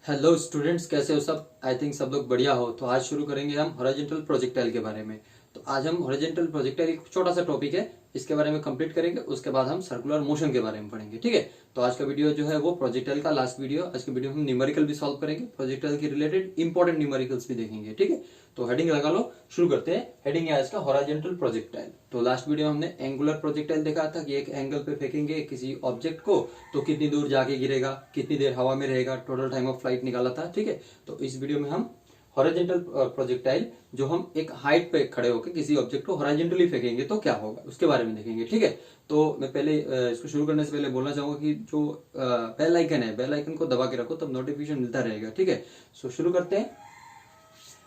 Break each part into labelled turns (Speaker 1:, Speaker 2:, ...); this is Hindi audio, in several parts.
Speaker 1: हेलो स्टूडेंट्स, कैसे हो सब। आई थिंक सब लोग बढ़िया हो। तो आज शुरू करेंगे हम हॉरिजॉन्टल प्रोजेक्टाइल के बारे में। तो आज हम हॉरिजॉन्टल प्रोजेक्टाइल एक छोटा सा टॉपिक है, इसके बारे में कंप्लीट करेंगे। उसके बाद हम सर्कुलर मोशन के बारे में पढ़ेंगे, ठीक है। तो आज का वीडियो जो है वो प्रोजेक्टाइल का लास्ट वीडियो। आज के वीडियो में हम न्यूमेरिकल भी सॉल्व करेंगे, प्रोजेक्टाइल के रिलेटेड इंपॉर्टेंट न्यूमेरिकल्स भी देखेंगे, ठीक है। तो हेडिंग लगा लो, शुरू करते हैं। हेडिंग है आज का हॉरिजॉन्टल प्रोजेक्टाइल। तो लास्ट वीडियो में हमने एंगुलर प्रोजेक्टाइल देखा था कि एक एंगल पे फेंकेंगे किसी ऑब्जेक्ट को तो कितनी दूर जाके गिरेगा, कितनी देर हवा में रहेगा, टोटल टाइम ऑफ फ्लाइट निकाला था, ठीक है। तो इस वीडियो में हम हॉरिजॉन्टल प्रोजेक्टाइल जो हम एक हाइट पे खड़े होकर किसी ऑब्जेक्ट को हॉरिजॉन्टली फेंकेंगे तो क्या होगा, उसके बारे में देखेंगे, ठीक है। तो मैं पहले इसको शुरू करने से पहले बोलना चाहूंगा कि जो बेल आइकन है, बेल आइकन को दबा के रखो, तब नोटिफिकेशन मिलता रहेगा, ठीक है। सो शुरू करते हैं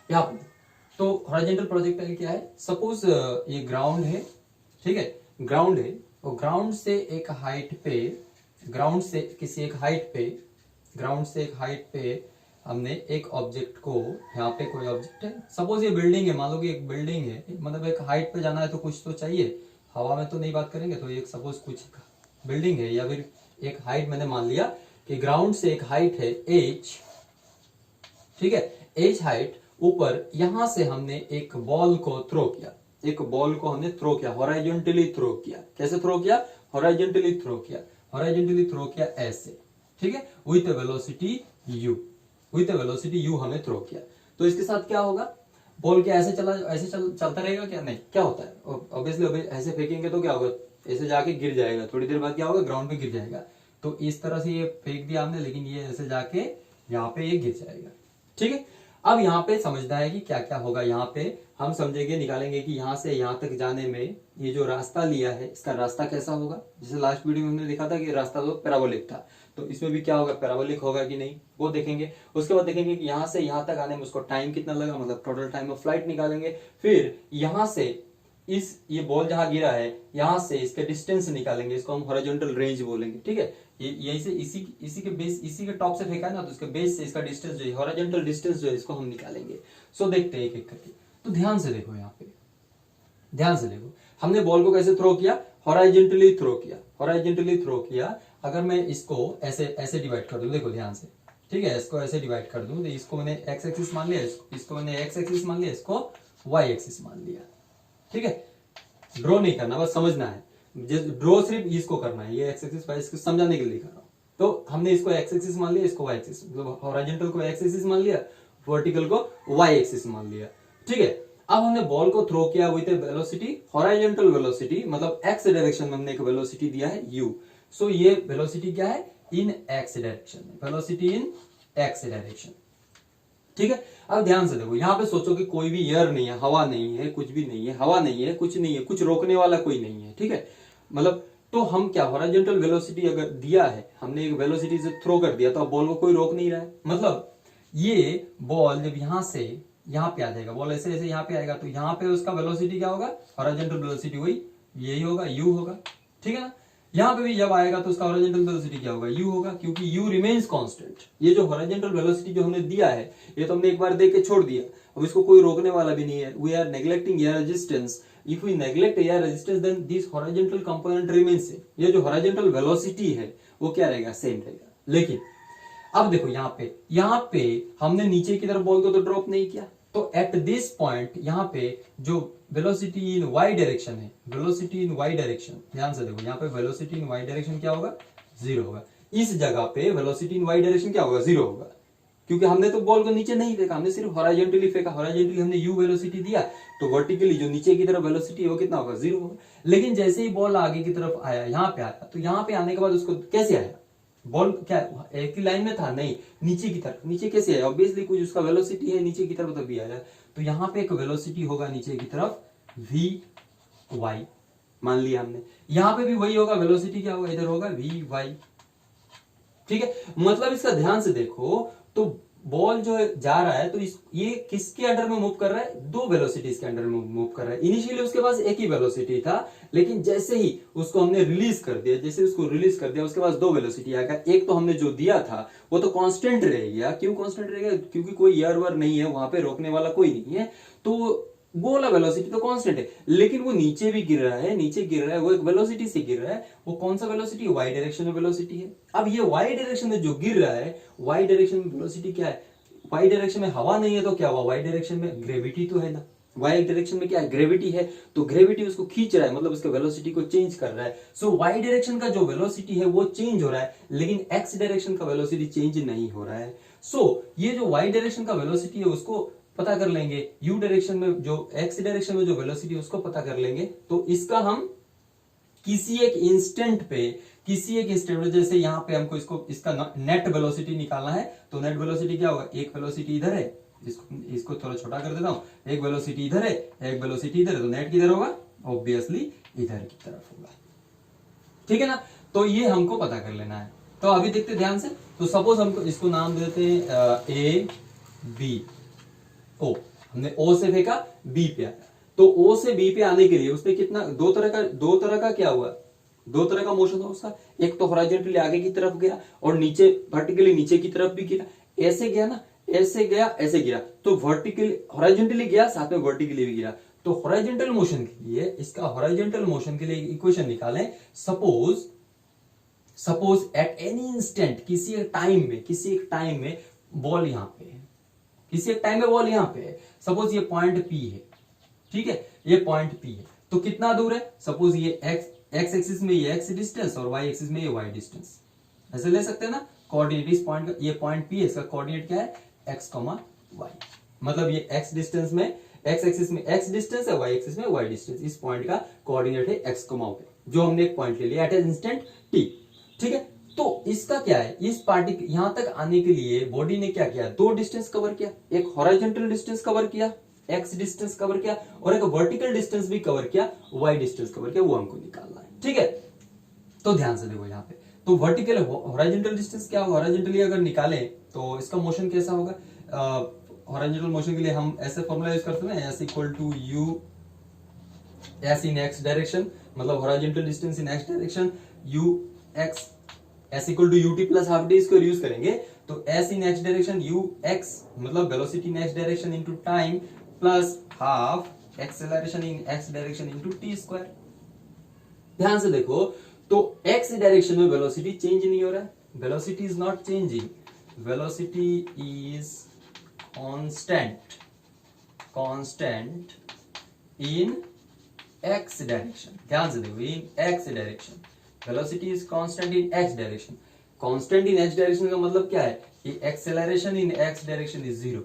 Speaker 1: यहाँ पे। तो हॉरिजॉन्टल प्रोजेक्टाइल क्या है। सपोज ये ग्राउंड है, ठीक है। ग्राउंड है और ग्राउंड से एक हाइट पे, ग्राउंड से किसी एक हाइट पे, ग्राउंड से एक हाइट पे हमने एक ऑब्जेक्ट को, यहाँ पे कोई ऑब्जेक्ट है, सपोज ये बिल्डिंग है, मान लो कि एक बिल्डिंग है, मतलब एक हाइट पे जाना है तो कुछ तो चाहिए, हवा में तो नहीं बात करेंगे। तो एक सपोज कुछ बिल्डिंग है या फिर एक हाइट मैंने मान लिया कि ग्राउंड से एक हाइट है h, ठीक है। h हाइट ऊपर, यहां से हमने एक बॉल को थ्रो किया, एक बॉल को हमने थ्रो किया, हॉरिजॉन्टली थ्रो किया। कैसे थ्रो किया? हॉरिजॉन्टली थ्रो किया, हॉरिजॉन्टली थ्रो किया ऐसे, ठीक है। With velocity u, with velocity u हमने थ्रो किया। तो इसके साथ क्या होगा? बॉल क्या ऐसे चलता रहेगा क्या? नहीं। क्या होता है, ऑब्वियसली ऐसे फेंकेंगे तो क्या होगा, ऐसे जाके गिर जाएगा, थोड़ी देर बाद क्या होगा, ग्राउंड पे गिर जाएगा। तो इस तरह से ये फेंक दिया हमने, लेकिन ये ऐसे जाके यहाँ पे ये गिर जाएगा, ठीक है। अब यहाँ पे समझना है कि क्या क्या होगा। यहाँ पे हम समझेंगे, निकालेंगे कि यहाँ से यहाँ तक जाने में ये जो रास्ता लिया है, इसका रास्ता कैसा होगा। जैसे लास्ट वीडियो में हमने देखा था कि रास्ता तो पैराबोलिक था, तो इसमें भी क्या होगा, पैराबोलिक होगा कि नहीं, वो देखेंगे। उसके बाद देखेंगे कि यहाँ से यहाँ तक आने में उसको टाइम कितना लगा, मतलब टोटल टाइम ऑफ फ्लाइट निकालेंगे। फिर यहाँ से ये बॉल जहां गिरा है, यहां से इसके डिस्टेंस निकालेंगे, इसको हम हॉरिजॉन्टल रेंज बोलेंगे, ठीक है। ये यहीं से इसी के बेस, इसी के टॉप से फेंका है ना, तो इसके बेस से इसका डिस्टेंस जो है, हॉरिजॉन्टल डिस्टेंस जो है, इसको हम निकालेंगे। सो देखते हैं एक एक करके। तो ध्यान से देखो, यहाँ पे ध्यान से देखो, हमने बॉल को कैसे थ्रो किया, हॉरिजॉन्टली थ्रो किया, हॉरिजॉन्टली थ्रो किया। अगर मैं इसको ऐसे ऐसे डिवाइड कर दूं, देखो ध्यान से, ठीक है, इसको ऐसे डिवाइड कर दूं, तो इसको मैंने एक्स एक्सिस मान लिया, इसको मैंने एक्स एक्सिस मान लिया, इसको वाई एक्सिस मान लिया, ठीक है। ड्रॉ नहीं करना, बस समझना है। ड्रॉ सिर्फ इसको करना है, ये एक्स एक्सिस वाई एक्सिस समझाने के लिए कर रहा हूं। तो हमने इसको एक्स एक्सिस मान लिया, इसको वाई एक्सिस, मतलब हॉरिजॉन्टल को एक्स एक्सिस मान लिया, वर्टिकल को वाई एक्सिस मान लिया, ठीक है। अब हमने बॉल को थ्रो किया विद वेलोसिटी, हॉरिजॉन्टल वेलोसिटी, मतलब एक्स डायरेक्शन में हमने एक वेलोसिटी दिया है u। सो ये वेलोसिटी क्या है, इन एक्स डायरेक्शन में, वेलोसिटी इन एक्स डायरेक्शन, ठीक है। अब ध्यान से देखो, यहाँ पे सोचो कि कोई भी एयर नहीं है, हवा नहीं है, कुछ भी नहीं है, हवा नहीं है, कुछ नहीं है, कुछ रोकने वाला कोई नहीं है, ठीक है। मतलब तो हम क्या, हॉरिजॉन्टल वेलोसिटी अगर दिया है, हमने एक वेलोसिटी से थ्रो कर दिया, तो अब बॉल को कोई रोक नहीं रहा है। मतलब ये बॉल जब यहां से यहाँ पे आ जाएगा, बॉल ऐसे ऐसे यहाँ पे आएगा, तो यहाँ पे उसका वेलोसिटी क्या होगा, हॉरिजॉन्टल वेलोसिटी वही यही होगा, u होगा, ठीक है ना। यहाँ पे भी जब आएगा तो उसका हॉरिजॉन्टल वेलोसिटी क्या होगा, u होगा, क्योंकि u रिमेन्स कांस्टेंट। ये जो हॉरिजॉन्टल वेलोसिटी जो हमने दिया है, ये तो हमने एक बार दे के छोड़ दिया, अब इसको कोई रोकने वाला भी नहीं है। We are neglecting air resistance. If we neglect air resistance then this horizontal component remains same. ये जो हॉरिजॉन्टल वेलोसिटी है वो क्या रहेगा, सेम रहेगा। लेकिन अब देखो, यहाँ पे हमने नीचे की तरफ बॉल को तो ड्रॉप नहीं किया, तो एट दिस पॉइंट यहाँ पे जो वेलोसिटी इन वाई डायरेक्शन है, वेलोसिटी इन वाई डायरेक्शन, ध्यान से देखो, यहाँ पे वेलोसिटी इन वाई डायरेक्शन क्या होगा, 0 होगा। इस जगह पे वेलोसिटी इन वाई डायरेक्शन क्या होगा, 0 होगा, क्योंकि हमने तो बॉल को नीचे नहीं फेंका, हमने सिर्फ हॉरिजॉन्टली फेंका। हॉरिजॉन्टली हमने u वेलोसिटी दिया, तो वर्टिकली जो नीचे की तरफ वेलोसिटी है वो कितना होगा, 0 होगा। लेकिन जैसे ही बॉल आगे की तरफ आया, यहाँ पे आया, तो यहाँ पे आने के बाद उसको कैसे आया, बॉल क्या एक ही लाइन में था, नहीं, नीचे की तरफ। नीचे कैसे आया, ऑब्वियसली कुछ उसका वेलोसिटी है नीचे की तरफ, तभी आया। तो यहाँ पे एक वेलोसिटी होगा नीचे की तरफ, vy मान लिया हमने। यहाँ पे भी वही होगा, वेलोसिटी क्या होगा, इधर होगा vy, ठीक है। मतलब इसका ध्यान से देखो, तो बॉल जो जा रहा है, तो ये किसके अंडर में मूव कर रहा है, दो वेलोसिटीज के अंडर में मूव कर रहा है। इनिशियली उसके पास एक ही वेलोसिटी था, लेकिन जैसे ही उसको हमने रिलीज कर दिया, जैसे उसको रिलीज कर दिया, उसके पास दो वेलोसिटी आ गया। एक तो हमने जो दिया था वो तो कांस्टेंट रहेगा। क्यों कांस्टेंट रहेगा, क्योंकि कोई एयर वर नहीं है वहां पे, रोकने वाला कोई नहीं है। तो
Speaker 2: बोला वेलोसिटी तो कांस्टेंट है, लेकिन वो नीचे भी गिर रहा है, नीचे गिर रहा है, वो एक वेलोसिटी से गिर रहा है। वो कौन सा वेलोसिटी? वाई डायरेक्शन में वेलोसिटी है। अब ये वाई डायरेक्शन में जो गिर रहा है, वाई डायरेक्शन में वेलोसिटी क्या है? वाई डायरेक्शन में हवा नहीं है तो क्या हुआ? वाई डायरेक्शन में ग्रेविटी तो है ना। वाई डायरेक्शन में क्या है? ग्रेविटी है, तो ग्रेविटी उसको खींच रहा है, मतलब उसके वेलोसिटी को चेंज कर रहा है। सो वाई डायरेक्शन का जो वेलोसिटी है वो चेंज हो रहा है, लेकिन एक्स डायरेक्शन का वेलोसिटी चेंज नहीं हो रहा है। सो ये जो वाई डायरेक्शन का वेलोसिटी है उसको पता कर लेंगे, यू डायरेक्शन में जो एक्स डायरेक्शन में जो वेलोसिटी है उसको पता कर लेंगे। तो इसका हम किसी एक इंस्टेंट पे, जैसे यहाँ पे हमको इसका नेट वेलोसिटी निकालना है, तो नेट वेलोसिटी क्या होगा? एक वेलोसिटी इधर है, इसको थोड़ा छोटा कर देता हूं, एक वेलोसिटी इधर है, एक वेलोसिटी इधर है, तो नेट किधर होगा? ऑब्वियसली इधर की तरफ होगा। ठीक है ना। तो ये हमको पता कर लेना है। तो अभी देखते ध्यान से। तो सपोज हमको इसको नाम देते हैं ए बी ओ, हमने ओ से फेंका बी पे आया, तो ओ से बी पे आने के लिए उसने कितना, दो तरह का क्या हुआ? दो तरह का मोशन था उसका। एक तो हॉरिजॉन्टली आगे की तरफ गया और नीचे वर्टिकली नीचे की तरफ भी गिरा। ऐसे गया ना, ऐसे गया, ऐसे गिरा, तो वर्टिकली हॉरिजॉन्टली गया, साथ में वर्टिकली भी गिरा। तो हॉरिजॉन्टल मोशन के लिए, इसका हॉरिजॉन्टल मोशन के लिए इक्वेशन निकालें। सपोज एट एनी इंस्टेंट, किसी एक टाइम में बॉल यहां पे है, किसी एक टाइम में बॉल यहां पे है। सपोज ये पॉइंट पी है, ठीक है, ये पॉइंट पी है, तो कितना दूर है? सपोज ये एक्स एक्सिस में ये एक्स डिस्टेंस और वाई एक्सिस में ये वाई डिस्टेंस, ऐसे ले सकते हैं ना। कोऑर्डिनेट इस पॉइंट का, ये पॉइंट पी है, इसका कोऑर्डिनेट क्या है? X comma Y. मतलब ये एक्स डिस्टेंस में, एक्स एक्सिस में एक्स डिस्टेंस है, वाई एक्सिस में वाई डिस्टेंस। इस पॉइंट का कोऑर्डिनेट है एक्स कॉमा वाई, जो हमने एक पॉइंट ले लिया एट एन इंस्टेंट टी। ठीक है, तो इसका क्या है? इस पार्टिकल यहां तक आने के लिए बॉडी ने क्या किया? दो डिस्टेंस कवर किया, एक हॉरिजॉन्टल डिस्टेंस कवर किया, एक्स डिस्टेंस कवर किया, और एक वर्टिकल डिस्टेंस भी कवर किया, वाई डिस्टेंस कवर किया, वो हमको निकालना है। ठीक है, तो ध्यान से देखो यहाँ पे। तो वर्टिकल हॉरिजॉन्टल डिस्टेंस क्या होगा? हॉरिजॉन्टली अगर निकालें तो इसका मोशन कैसा होगा? हॉरिजॉन्टल मोशन के लिए हम ऐसे फॉर्मूला यूज करते हैं, S equal to U S in X direction, मतलब horizontal distance in X direction, U X S equal to U T plus half D, इसको यूज करेंगे तो S in X direction U X मतलब velocity in X direction into time plus half acceleration in X direction into T square. ध्यान से देखो, तो एक्स डायरेक्शन में वेलोसिटी चेंज नहीं हो रहा है, velocity is not changing, velocity is constant in X direction. ध्यान से देखो, in X direction velocity is constant in X direction. Constant in X direction का मतलब क्या है? कि acceleration in X direction is zero,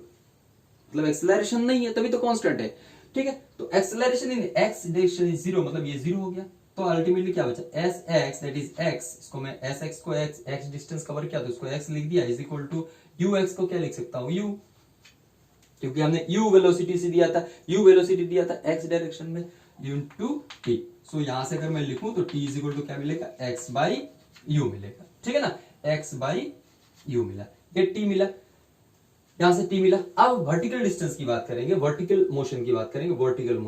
Speaker 2: मतलब एक्सेलरेशन नहीं है तभी तो कांस्टेंट है। ठीक है, तो acceleration in X direction is zero, मतलब ये जीरो हो गया। तो अल्टीमेटली क्या बचा? S X that is X, इसको मैं एस एक्स को एक्स डिस्टेंस कवर किया तो इसको एक्स लिख दिया, is equal to U X को क्या लिख सकता हूं? यू, क्योंकि हमने यू वेलोसिटी से दिया था, यू वेलोसिटी दिया था एक्स डायरेक्शन में, यू इनटू टी। सो यहां से अगर मैं लिखूं तो टी इज इक्वल टू क्या मिलेगा? एक्स बाई यू मिलेगा। ठीक है ना, एक्स बाई यू मिला, ये टी मिला, यहां से टी मिला। अब वर्टिकल डिस्टेंस की बात करेंगे, वर्टिकल मोशन की बात करेंगे। वर्टिकल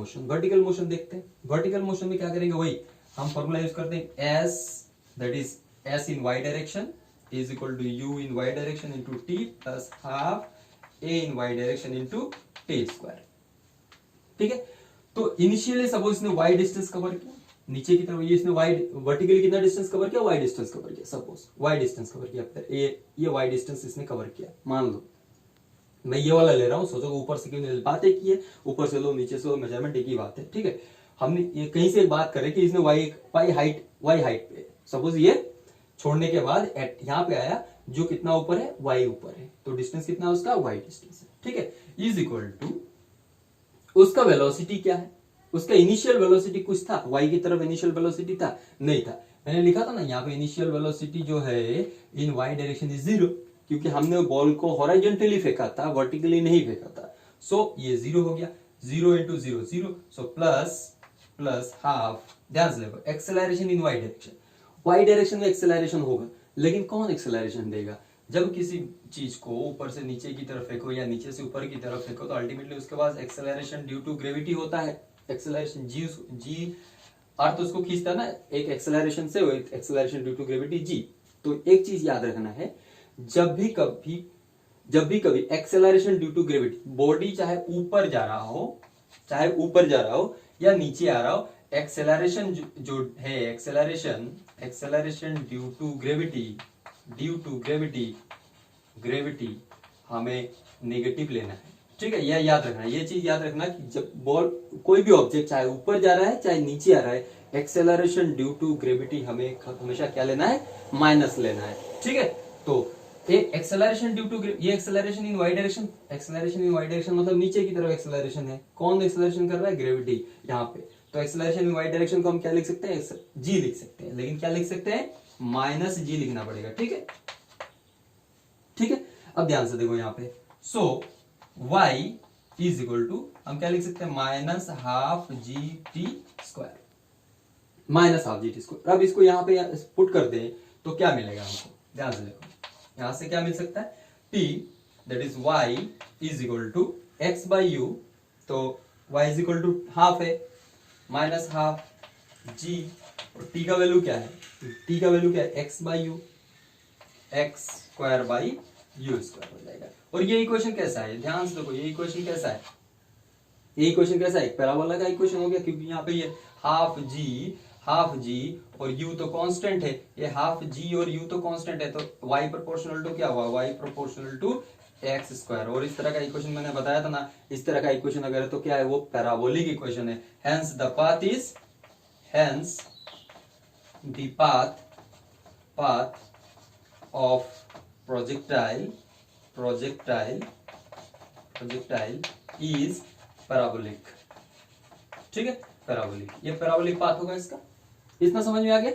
Speaker 2: मोशन देखते हैं। वर्टिकल मोशन में क्या करेंगे? वही हम फॉर्मूला यूज करते हैं, S that is S in Y direction is equal to U in Y direction into T plus half A in Y direction into T square. ठीक है, तो इनिशियली सपोज इसने वाई डिस्टेंस कवर किया नीचे की तरफ, ये इसने वाई वर्टिकली कितना डिस्टेंस कवर किया? वाई डिस्टेंस कवर किया। सपोज वाई डिस्टेंस कवर किया, ये वाई डिस्टेंस इसने कवर किया। मान लो मैं ये वाला ले रहा हूं, सोचो ऊपर से क्यों बात एक ही है, ऊपर से लो नीचे से लो, मेजरमेंट एक ही बात है। ठीक है, हमने ये कहीं से एक बात करें कि इसने वाई हाइट पे, सपोज ये छोड़ने के बाद यहां पे आया, जो कितना ऊपर है? वाई ऊपर है, तो डिस्टेंस कितना है उसका? वाई डिस्टेंस है। ठीक है, इज इक्वल टू उसका वेलोसिटी क्या है? उसका इनिशियल वेलोसिटी कुछ था, वाई की तरफ इनिशियल वेलोसिटी था? नहीं था। मैंने लिखा था ना यहाँ पे इनिशियल वेलोसिटी जो है इन वाई डायरेक्शन इज जीरो, क्योंकि हमने बॉल को हॉरिजॉन्टली फेंका था, वर्टिकली नहीं फेंका था। सो ये जीरो हो गया, zero into zero zero, so plus half. ध्यान से देखो, एक्सेलरेशन इन वाई डायरेक्शन में एक्सेलरेशन होगा, लेकिन कौन एक्सेलरेशन देगा? जब किसी चीज को ऊपर से नीचे की तरफ फेंको या नीचे से ऊपर की तरफ फेंको, तो अल्टीमेटली उसके पास एक्सेलरेशन ड्यू टू ग्रेविटी होता है। एक्सेलरेशन जी अर्थ उसको खींचता है ना, एक एक्सेलरेशन से, एक acceleration due to gravity G. तो एक चीज याद रखना है, जब भी कभी acceleration due to gravity, body चाहे ऊपर जा रहा हो चाहे ऊपर जा रहा हो या नीचे आ रहा हो, एक्सेलरेशन जो है, एक्सेलरेशन ड्यू टू ग्रेविटी हमें नेगेटिव लेना है। ठीक है, यह याद रखना, ये चीज याद रखना कि जब बॉल कोई भी ऑब्जेक्ट चाहे ऊपर जा रहा है चाहे नीचे आ रहा है, एक्सेलरेशन ड्यू टू ग्रेविटी हमें हमेशा क्या लेना है, माइनस लेना है। ठीक है, तो एक्सेलरेशन ड्यू टू, ये एक्सेलरेशन इन वाई डायरेक्शन मतलब नीचे की तरफ एक्सेलरेशन है। कौन एक्सेलरेशन कर रहा है, ग्रेविटी यहाँ पे। तो एक्सेलरेशन इन वाई डायरेक्शन को हम क्या लिख सकते हैं, जी लिख सकते हैं, लेकिन क्या लिख सकते हैं, माइनस जी लिखना पड़ेगा। ठीक है, ठीक है, अब ध्यान से देखो यहाँ पे, सो y इज इक्वल टू, हम क्या लिख सकते हैं, minus half G T square, minus half G T square. अब इसको यहाँ पे पुट कर दे तो क्या मिलेगा हमको, ध्यान से देखो, यहां से क्या मिल सकता है, t that is y is equal to x by U, तो y is equal to half है, माइनस हाफ g, और t का वैल्यू क्या है, t का वैल्यू क्या है, x by U, X square by U square हो जाएगा। और ये इक्वेशन कैसा है, ध्यान से देखो, ये इक्वेशन कैसा है, ये इक्वेशन कैसा है, एक पैराबोला का इक्वेशन हो गया, क्योंकि यहाँ पे ये हाफ जी और u तो कांस्टेंट है, ये हाफ जी और u तो कांस्टेंट है, तो y प्रोपोर्शनल टू क्या हुआ, y proportional to X square. और इस तरह का इक्वेशन मैंने बताया था ना, इस तरह का इक्वेशन अगर है तो क्या है, वो पैराबोलिक इक्वेशन है। Hence the path of projectile is parabolic। ठीक है, पैराबोलिक, ये पैराबोलिक पाथ होगा इसका, इतना समझ में आ गया।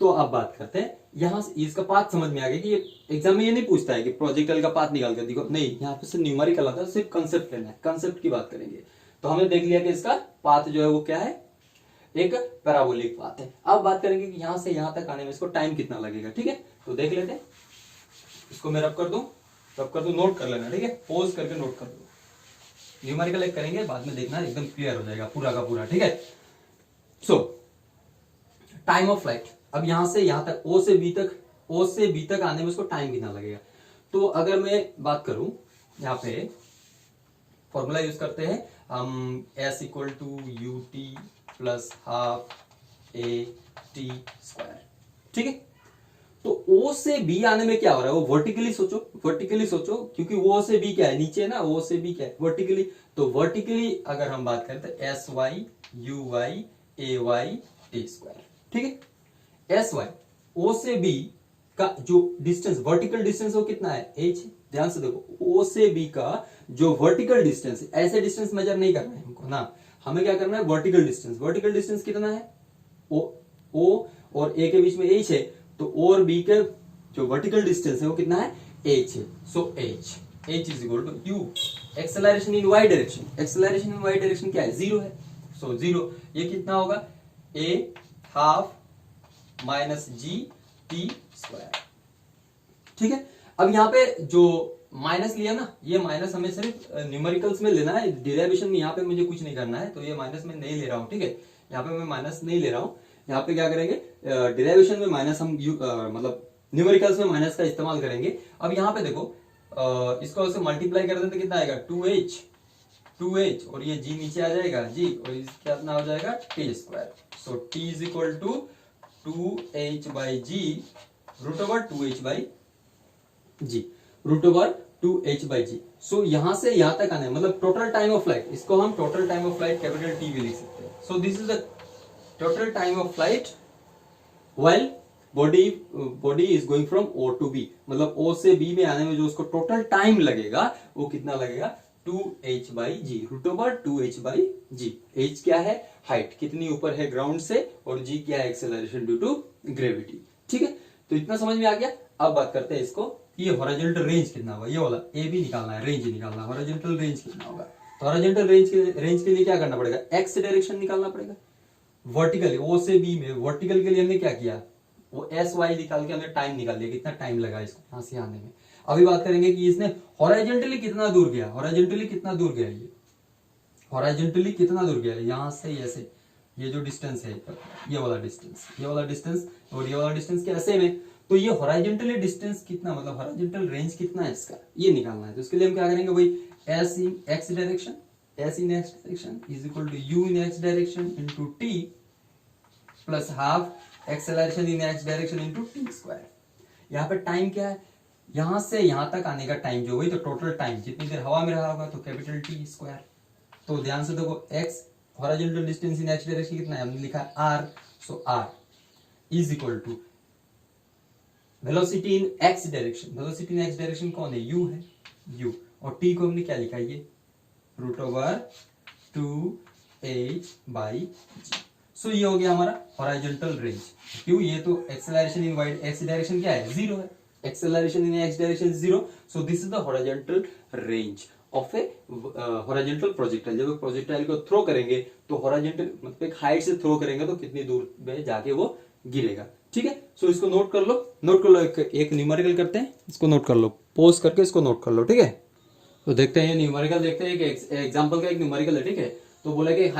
Speaker 2: तो अब बात करते हैं, यहां से इसका पाथ समझ में आ गया कि ये एग्जाम में ये नहीं पूछता है कि प्रोजेक्टाइल का पाथ निकाल कर दिखो, नहीं, यहाँ पे सिर्फ न्यूमेरिकल आता है, सिर्फ कंसेप्ट लेना है, कंसेप्ट की बात करेंगे। तो हमने देख लिया कि इसका पाथ जो है वो क्या है, एक पैराबोलिक पाथ है। अब बात करेंगे कि यहां से यहां तक आने में इसको टाइम कितना लगेगा। ठीक है, तो देख लेते हैं, इसको मैं रब कर दूं, नोट कर लेना। ठीक है, पोज करके नोट कर दो, न्यूमेरिकल एक करेंगे, बाद में देखना एकदम क्लियर हो जाएगा पूरा का पूरा। ठीक है, सो टाइम ऑफ फ्लाइट, अब यहां से यहां तक ओ से बी तक आने में उसको टाइम कितना लगेगा। तो अगर मैं बात करूं, यहाँ पे फॉर्मूला यूज करते हैं हम, S equal to U T plus half A T square. ठीक है, तो O से B आने में क्या हो रहा है, वो वर्टिकली सोचो, क्योंकि O से B क्या है, नीचे है ना, O से B क्या है, वर्टिकली। तो वर्टिकली अगर हम बात करें तो S Y U Y A Y T square. ठीक है, एस वाई O से B का जो डिस्टेंस, वर्टिकल डिस्टेंस, वो कितना है, h। ध्यान से देखो, O से B का जो वर्टिकल डिस्टेंस है, ऐसे डिस्टेंस मेजर नहीं करना है हमको ना, हमें क्या करना है, वर्टिकल डिस्टेंस कितना है, O और A के बीच में h है, तो O और B के जो वर्टिकल डिस्टेंस है वो कितना है, h है। So h is equal to u, acceleration in y direction क्या है, 0 है। सो 0, ये कितना होगा, a half minus G T square. ठीक है, अब यहाँ पे जो माइनस लिया ना, ये माइनस हमें सिर्फ न्यूमेरिकल्स में लेना है, डेरिवेशन में यहाँ पे मुझे कुछ नहीं करना है, तो ये माइनस में नहीं ले रहा हूँ। ठीक है, यहाँ पे मैं माइनस नहीं ले रहा हूँ, यहाँ पे क्या करेंगे, डेरिवेशन में माइनस हम मतलब न्यूमेरिकल्स में माइनस का इस्तेमाल करेंगे। अब यहाँ पे देखो, इसको ऐसे मल्टीप्लाई कर दें तो कितना आएगा, 2h, और ये g नीचे आ जाएगा g, और इसका कितना हो जाएगा, t square. So t is equal to 2h by G root over 2h by G. So यहां से यहां तक आने मतलब टोटल टाइम ऑफ फ्लाइट, इसको हम total time of flight capital T भी लिख सकते हैं। सो this is the total time of flight while body is going from O to B, मतलब O से B में आने में जो उसको टोटल टाइम लगेगा वो कितना लगेगा, 2h by G root over 2h by G. h क्या है, हाइट कितनी ऊपर है ग्राउंड से, और g क्या है, एक्सेलरेशन ड्यू टू ग्रेविटी। ठीक है, तो इतना समझ में आ गया। अब बात करते हैं इसको, ये हॉरिजॉन्टल रेंज कितना होगा, ये वाला ए भी निकालना है, रेंज निकालना है, हॉरिजॉन्टल रेंज कितना होगा। तो हॉरिजॉन्टल रेंज के लिए क्या करना पड़ेगा, एक्स डायरेक्शन निकालना पड़ेगा। वर्टिकल O से B में वर्टिकल के लिए हमने क्या किया, वो एस वाई निकाल के हमने टाइम निकाल लिया, कितना टाइम लगा इसको यहां से आने में। अभी बात करेंगे कि इसने हॉरिजॉन्टली कितना दूर गया, ये हॉरिजॉन्टली कितना दूर गया यहां से ऐसे, ये जो डिस्टेंस है, ये वाला डिस्टेंस और ये वाला डिस्टेंस क्या सेम है, तो ये हॉरिजॉन्टली डिस्टेंस कितना, मतलब हॉरिजॉन्टल रेंज कितना है इसका, ये निकालना है। तो इसके लिए हम क्या करेंगे, भाई S in X direction, s in x direction is equal to u in x direction into t plus half acceleration in x direction into t square। यहाँ पे टाइम क्या है, यहां से यहां तक आने का टाइम जो वही तो टोटल टाइम जितनी देर हवा में रहा होगा तो कैपिटल टी स्क्वायर। तो ध्यान से देखो x horizontal distance in x direction कितना है, हमने लिखा है r, so r is equal to velocity in x direction, velocity in x direction कौन है, u है, u, और t को हमने क्या लिखा है, ये root over 2h by g। So ये हो गया हमारा हॉरिजॉन्टल रेंज। क्यों, ये तो acceleration in Y x direction क्या है, जीरो है, acceleration in x direction zero, so this is the horizontal range of a horizontal projectile. जब प्रोजेक्टाइल को थ्रो करेंगे तो हॉरिजॉन्टल मतलब एक हाइट से थ्रो करेंगे तो कितनी दूर में जाके वो गिरेगा। ठीक है, सो इसको नोट कर लो, नोट कर लो, एक न्यूमेरिकल करते हैं, इसको नोट कर लो, पॉज करके इसको नोट कर लो। ठीक है, तो देखते हैं न्यूमेरिकल, देखते हैं एक एग्जांपल का एक न्यूमेरिकल है। ठीक है, तो बोला कि एक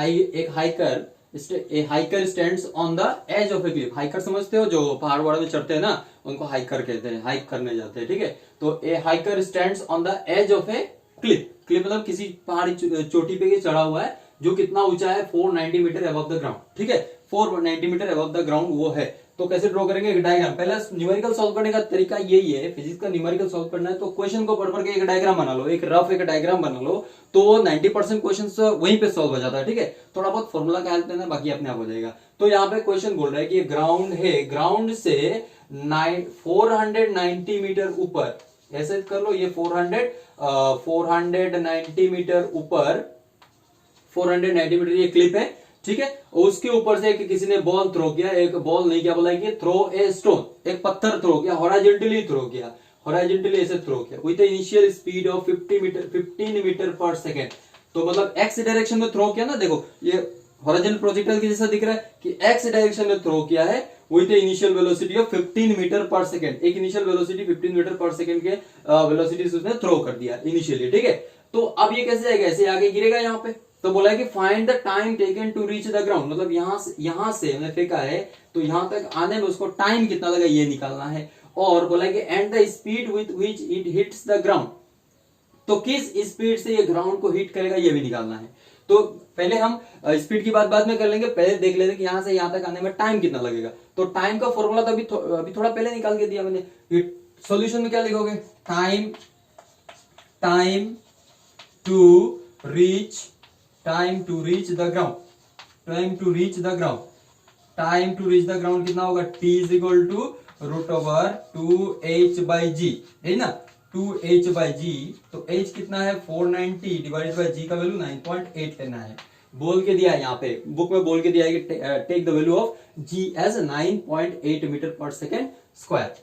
Speaker 2: hiker stands on the edge of a cliff. Hiker समझते हो, जो पहाड़ वहाड़ में चढ़ते हैं ना, उनको हाइकर कहते हैं, हाइक करने जाते हैं। ठीक है, तो a hiker stands on the edge of a cliff. Cliff मतलब किसी पहाड़ी चोटी पे चढ़ा हुआ है जो कितना ऊंचा है, 490 मीटर अबव द ग्राउंड। ठीक है, 490 मीटर अबव द ग्राउंड वो है। तो कैसे ड्रॉ करेंगे, एक डायग्राम। पहले न्यूमेरिकल सॉल्व करने का तरीका यही है, फिजिक्स का न्यूमेरिकल सॉल्व करना है तो क्वेश्चन को पढ़ के एक डायग्राम बना लो, एक रफ एक डायग्राम बना लो, तो 90% क्वेश्चन वहीं पे सॉल्व हो जाता है। ठीक है, थोड़ा बहुत फॉर्मूला का हेल्प लेना, बाकी अपने आप हो जाएगा। तो यहाँ पे क्वेश्चन बोल रहा है कि ग्राउंड है, ग्राउंड से 490 मीटर ऊपर, ऐसे कर लो, ये 490 मीटर ऊपर, 490 मीटर ये क्लिप है। ठीक है, उसके ऊपर से किसी ने बॉल थ्रो किया, एक बॉल नहीं, क्या बोला कि थ्रो ए स्टोन, एक पत्थर थ्रो किया, हॉरिजॉन्टली थ्रो किया, हॉरिजॉन्टली ऐसे थ्रो किया with initial speed of 15 metre per second. तो मतलब एक्स डायरेक्शन में थ्रो किया ना, देखो ये हॉरिजॉन्टल प्रोजेक्टाइल की जैसा दिख रहा है कि एक्स डायरेक्शन में थ्रो किया है with initial velocity of 15 metre per second. एक initial velocity 15 metre per second के वेलोसिटी से उसने थ्रो कर दिया इनिशियली। ठीक है, तो अब ये कैसे जाएगा, ऐसे आगे गिरेगा यहाँ पे। तो बोला है कि find the time taken to reach the ground, मतलब यहां से हमने फेंका है तो यहां तक आने में उसको टाइम कितना लगा ये निकालना है। और बोला है कि and the speed with which it hits the ground, तो किस स्पीड से ये ग्राउंड को हिट करेगा ये भी निकालना है। तो पहले हम स्पीड की बात बाद में कर लेंगे, पहले देख लेते हैं कि यहां से यहां तक आने में टाइम कितना लगेगा। तो टाइम का फॉर्मूला तो अभी थोड़ा पहले निकाल के दिया मैंने। सॉल्यूशन में क्या लिखोगे, time to reach the ground, time to reach the ground कितना होगा, t is equal to root over 2h by G, है ना, 2h बाई जी। तो h कितना है 490 डिवाइडेड बाई g का वैल्यू 9.8 लेना है। बोल के दिया है यहाँ पे, बुक में बोल के दिया है कि take the value of g as 9.8 metre per second square.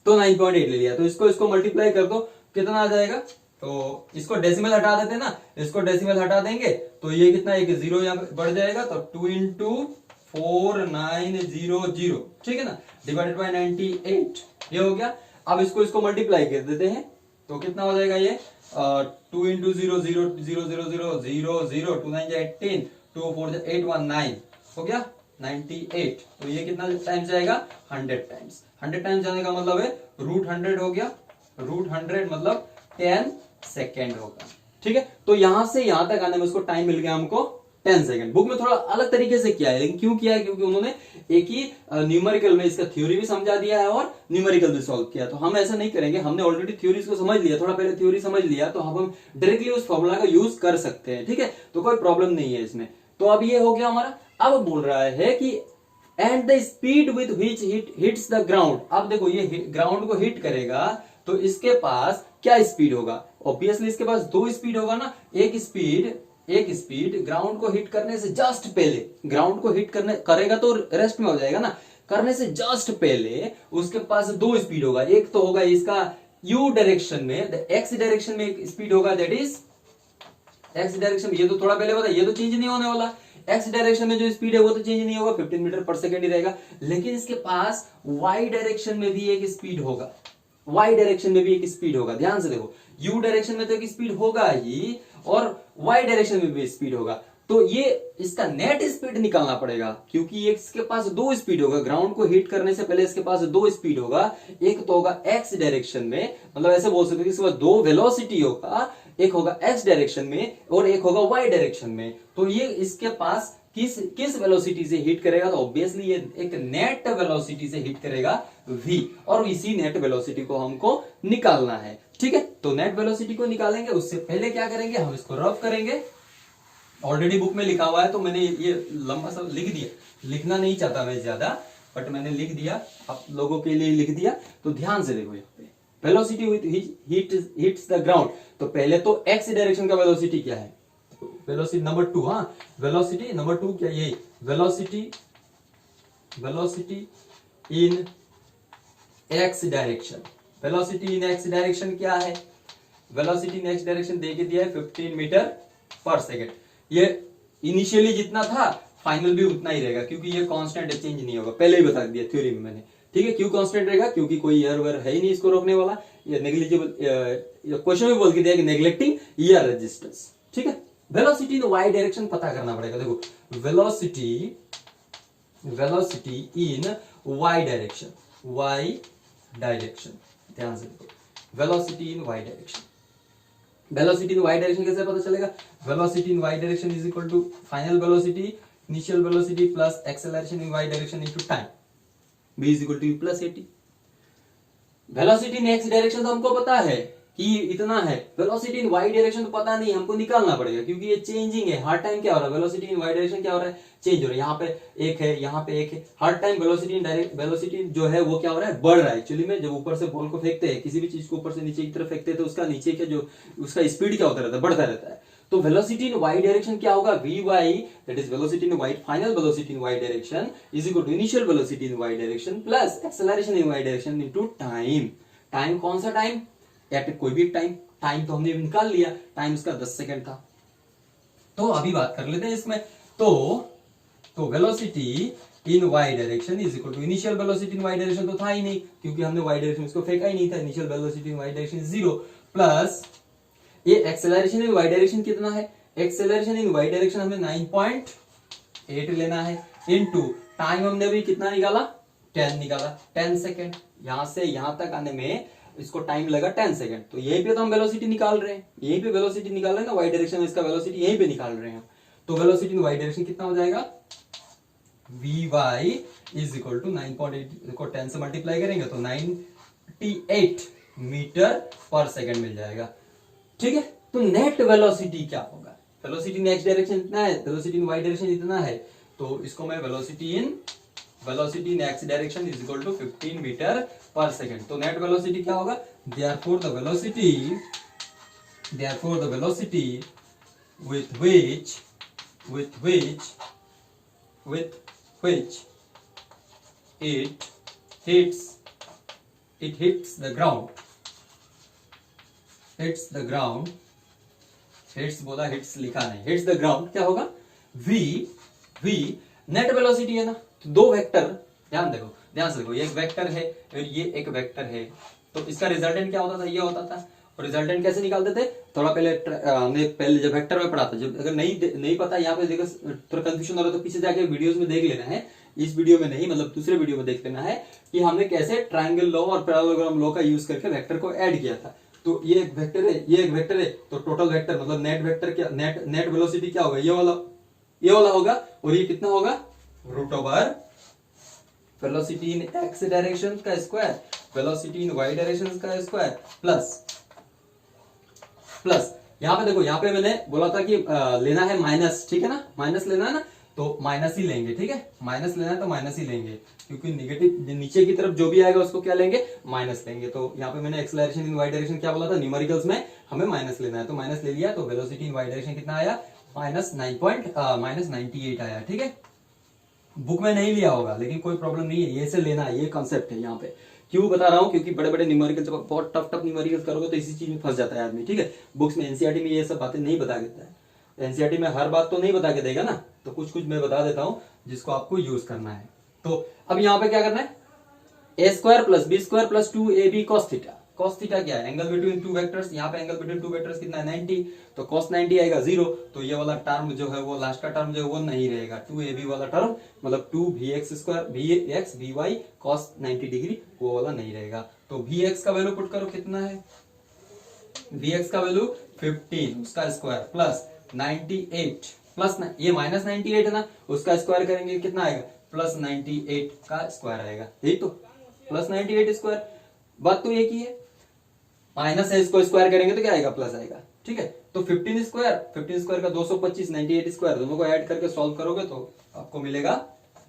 Speaker 2: तो 9.8 ले लिया, तो इसको मल्टीप्लाई कर दो, कितना आ जाएगा। तो इसको डेसिमल हटा देते ना, इसको डेसिमल हटा देंगे तो ये कितना, एक जीरो यहाँ पे बढ़ जाएगा, तो 2 इंटू 4900, ठीक है ना, डिवाइडेड बाय 98, ये हो गया। अब इसको मल्टीप्लाई कर देते हैं तो कितना हो जाएगा ये 2 इंटू 0 0 0 0 0 0 0 2 9 18 2 4 819 हो गया 98। तो ये कितना टाइम्स जाएगा, 100 टाइम्स। 100 टाइम्स जाने का मतलब है रूट 100 हो गया, रूट 100 मतलब 10 सेकेंड होगा। ठीक है, तो यहां से यहां तक आने में उसको टाइम मिल गया हमको 10 सेकेंड। बुक में थोड़ा अलग तरीके से किया है, लेकिन क्यों किया है, क्योंकि उन्होंने एक ही न्यूमेरिकल में इसका थ्योरी भी समझा दिया है और न्यूमेरिकल भी सॉल्व किया। तो हम ऐसा नहीं करेंगे, हमने ऑलरेडी थ्योरी को समझ लिया, थोड़ा पहले थ्योरी समझ लिया, तो हम डायरेक्टली उस फॉर्मूला का यूज कर सकते हैं। ठीक है, तो कोई प्रॉब्लम नहीं है इसमें। तो अब ये हो गया हमारा। अब बोल रहा है कि and the speed with which hits the ground. अब देखो ये ग्राउंड को हिट करेगा तो इसके पास क्या स्पीड होगा, ऑब्वियसली इसके पास दो स्पीड होगा ना। एक स्पीड ग्राउंड को हिट करने से जस्ट पहले, ग्राउंड को हिट करेगा तो रेस्ट में हो जाएगा ना, करने से जस्ट पहले उसके पास दो स्पीड होगा। एक तो होगा इसका u डायरेक्शन में, x डायरेक्शन में एक स्पीड होगा, दैट इज x डायरेक्शन में, ये तो थोड़ा पहले बताया, ये तो चेंज नहीं होने वाला। x डायरेक्शन में जो स्पीड है वो तो चेंज नहीं होगा, 15 मीटर पर सेकेंड ही रहेगा। लेकिन इसके पास y डायरेक्शन में भी एक स्पीड होगा, y डायरेक्शन में भी एक स्पीड होगा। ध्यान से देखो, u डायरेक्शन में तो एक स्पीड होगा ही और y डायरेक्शन में भी स्पीड होगा। तो ये इसका नेट स्पीड निकालना पड़ेगा, क्योंकि इसके पास दो स्पीड होगा। ग्राउंड को हिट करने से पहले इसके पास दो स्पीड होगा, एक तो होगा x डायरेक्शन में, मतलब ऐसे बोल सकते हो कि इसके पास दो वेलोसिटी होगा, एक होगा x डायरेक्शन में और एक होगा y डायरेक्शन में, तो ये इसके पास किस किस वेलोसिटी से हिट करेगा, तो ऑब्वियसली ये एक नेट वेलोसिटी से हिट करेगा v, और इसी नेट वेलोसिटी को हमको निकालना है। ठीक है, तो नेट वेलोसिटी को निकालेंगे उससे पहले क्या करेंगे, हम इसको रफ करेंगे। ऑलरेडी बुक में लिखा हुआ है तो मैंने ये लंबा सा लिख दिया, लिखना नहीं चाहता मैं ज्यादा, बट मैंने लिख दिया, आप लोगों के लिए लिख दिया। तो ध्यान से देखो, यहाँ पे velocity with hits the ground, तो पहले तो x डायरेक्शन का वेलोसिटी क्या है, वेलोसिटी नंबर 2, हाँ वेलोसिटी नंबर 2 क्या, ये velocity in x direction, velocity in x direction क्या है, वेलोसिटी इन x डायरेक्शन दे के दिया है 15 मीटर पर सेकेंड। ये इनिशियली जितना था फाइनल भी उतना ही रहेगा, क्योंकि ये कांस्टेंट चेंज नहीं होगा, पहले ही बता दिया थ्योरी में मैंने। ठीक है, क्यों कांस्टेंट रहेगा, क्योंकि कोई एयर वेयर है ही नहीं इसको रोकने वाला। ये नेग्लिजिबल, क्वेश्चन में बोल के दिया कि नेग्लेक्टिंग एयर रेजिस्टेंस। ठीक है, वेलोसिटी इन वाई डायरेक्शन पता करना पड़ेगा। देखो वेलोसिटी इन वाई डायरेक्शन, ध्यान से देखो, velocity in Y direction, velocity in Y direction कैसे पता चलेगा, velocity in Y direction is equal to final velocity, initial velocity plus acceleration in Y direction into time, v is equal to u plus at। Velocity in x direction तो हमको पता है कि इतना है, वेलोसिटी इन y डायरेक्शन तो पता नहीं, हमको निकालना पड़ेगा, क्योंकि ये चेंजिंग है, हर टाइम क्या हो रहा है, वेलोसिटी इन y डायरेक्शन क्या हो रहा है, चेंज हो रहा है। यहाँ पे एक है, यहाँ पे एक है, हर टाइम वेलोसिटी जो है वो क्या हो रहा है, बढ़ रहा है। एक्चुअली में जब ऊपर से बॉल को फेंकते हैं, किसी भी चीज को ऊपर से नीचे की तरफ फेंकते हैं, तो उसका नीचे का जो उसका स्पीड क्या होता रहता है, बढ़ता रहता है। तो वेलोसिटी इन y डायरेक्शन क्या होगा, vy, that is velocity in y, final velocity in y direction is equal to initial velocity in y direction plus acceleration in y direction into time. Time कौन सा टाइम, एट कोई भी टाइम, टाइम तो हमने निकाल लिया, टाइम उसका 10 सेकंड था। तो अभी बात कर लेते हैं इसमें। तो velocity in y direction is equal to initial velocity in y direction तो था ही नहीं, क्योंकि हमने y डायरेक्शन उसको फेंका ही नहीं था, initial velocity in y direction 0 plus ये एक्सेलरेशन इन y डायरेक्शन कितना है, एक्सेलरेशन इन y डायरेक्शन हमें 9.8 लेना है, इनटू टाइम हमने अभी कितना निकाला, 10 निकाला, 10 सेकंड। यहां से यहां तक आने में इसको टाइम लगा 10 सेकंड। तो यहीं पे तो हम वेलोसिटी निकाल रहे हैं, यहीं पे वेलोसिटी निकाल रहे हैं ना, y डायरेक्शन में इसका वेलोसिटी यहीं पे निकाल रहे हैं। तो वेलोसिटी इन y डायरेक्शन कितना हो जाएगा, vy इज इक्वल टू 9.8 को 10 से मल्टीप्लाई करेंगे तो 98 मीटर पर सेकंड मिल जाएगा। ठीक है, तो नेट वेलोसिटी क्या होगा, वेलोसिटी इन x डायरेक्शन इतना है, वेलोसिटी इन y डायरेक्शन इतना है, तो इसको मैं velocity in x direction is equal to 15 metre per second. तो नेट वेलोसिटी क्या होगा, therefore the velocity with which it hits the ground, hits बोला, हिट्स लिखा नहीं, हिट्स द ग्राउंड क्या होगा, v नेट वेलोसिटी है ना। तो दो वेक्टर, ध्यान देखो, ध्यान से देखो, ये एक वेक्टर है और ये एक वेक्टर है, तो इसका रिजल्टेंट क्या होता था, ये होता था। और रिजल्टेंट कैसे निकालते थे, थोड़ा हमने पहले जब वेक्टर में पढ़ा था, जब अगर नहीं पता यहाँ पे देखो थोड़ा कंफ्यूजन हो रहा है तो पीछे जाके वीडियोस में देख लेना है, इस वीडियो में नहीं, मतलब दूसरे वीडियो में देख लेना है कि हमने कैसे ट्रायंगल लॉ और पैरेललोग्राम लॉ का यूज करके वेक्टर को ऐड किया था। तो ये एक वेक्टर है, ये एक वेक्टर है, तो टोटल वेक्टर मतलब नेट वेक्टर क्या, नेट वेलोसिटी क्या होगा, ये वाला होगा, और ये कितना होगा, root over velocity in x direction का square, velocity in y direction का स्क्वायर प्लस यहाँ पे देखो, यहाँ पे मैंने बोला था कि लेना है माइनस, ठीक है ना, माइनस लेना है ना, तो माइनस ही लेंगे। ठीक है, माइनस लेना है तो माइनस ही लेंगे, क्योंकि नेगेटिव नीचे की तरफ जो भी आएगा उसको क्या लेंगे, माइनस लेंगे। तो यहाँ पे मैंने एक्सेलरेशन इन y डायरेक्शन क्या बोला था, न्यूमेरिकल्स में हमें माइनस लेना है, तो माइनस ले लिया, तो वेलोसिटी इन y डायरेक्शन कितना आया, -98 आया। ठीक है, बुक में नहीं लिया होगा लेकिन कोई प्रॉब्लम नहीं है, ये से लेना है, ये कॉन्सेप्ट है। यहाँ पे क्यों बता रहा हूँ, क्योंकि बड़े बड़े न्यूमेरिकल्स, बहुत टफ न्यूमेरिकल्स करोगे तो इसी चीज में फंस जाता है आदमी। ठीक है, बुक्स में एनसीईआरटी में ये सब बातें नहीं बता देता है, एनसीईआरटी में हर बात तो नहीं बता के देगा ना, तो कुछ मैं बता देता हूँ जिसको आपको यूज करना है। तो अब यहाँ पे क्या करना है, a square plus B square plus 2ab cos theta. cos theta क्या है, एंगल बिटवीन टू वेक्टर्स, यहाँ पे एंगल बिटवीन टू वेक्टर्स कितना है, 90, तो cos 90 आएगा 0, तो ये वाला टर्म जो है वो लास्ट का टर्म जो है वो नहीं रहेगा, 2ab वाला टर्म मतलब 2vx square vx vy cos 90 degree वो वाला नहीं रहेगा। तो vx का वैल्यू पुट करो, कितना है, vx का वैल्यू 15 उसका स्क्वायर प्लस 98 प्लस ये माइनस 98 है ना, उसका स्क्वायर करेंगे कितना आएगा, प्लस 98 का स्क्वायर आएगा, यही तो प्लस 98 स्क्वायर। बात तो एक ही है, माइनस है इसको स्क्वायर करेंगे तो क्या आएगा, प्लस आएगा। ठीक है, तो 15 स्क्वायर का 225, 98 स्क्वायर दोनों को ऐड करके सॉल्व करोगे तो आपको मिलेगा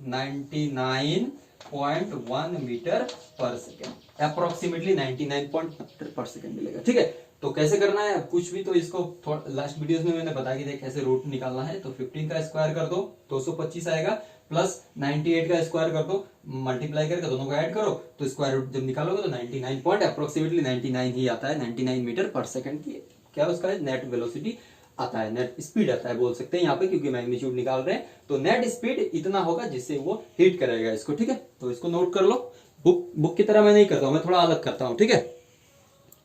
Speaker 2: 99.1 metre per second, approximately 99 metre per second मिलेगा। ठीक है, तो कैसे करना है कुछ भी तो इसको लास्ट वीडियोस में मैंने बता दिया कैसे रूट निकालना है। तो 15 का स्क्वायर कर दो 225 आएगा, प्लस 98 का स्क्वायर कर दो, मल्टीप्लाई करके दोनों को ऐड करो तो स्क्वायर रूट जब निकालोगे तो 99 पॉइंट अप्रोक्सीमेटली 99 ही आता है, 99 मीटर पर सेकंड की क्या उसका नेट वेलोसिटी आता है, नेट स्पीड आता है बोल सकते हैं यहाँ पे, क्योंकि मैग्नीट्यूड निकाल रहे हैं। तो नेट स्पीड इतना होगा जिससे वो हिट करेगा इसको। ठीक है, तो इसको नोट कर लो, बुक की तरह मैं नहीं करता हूँ, मैं थोड़ा अलग करता हूँ। ठीक है,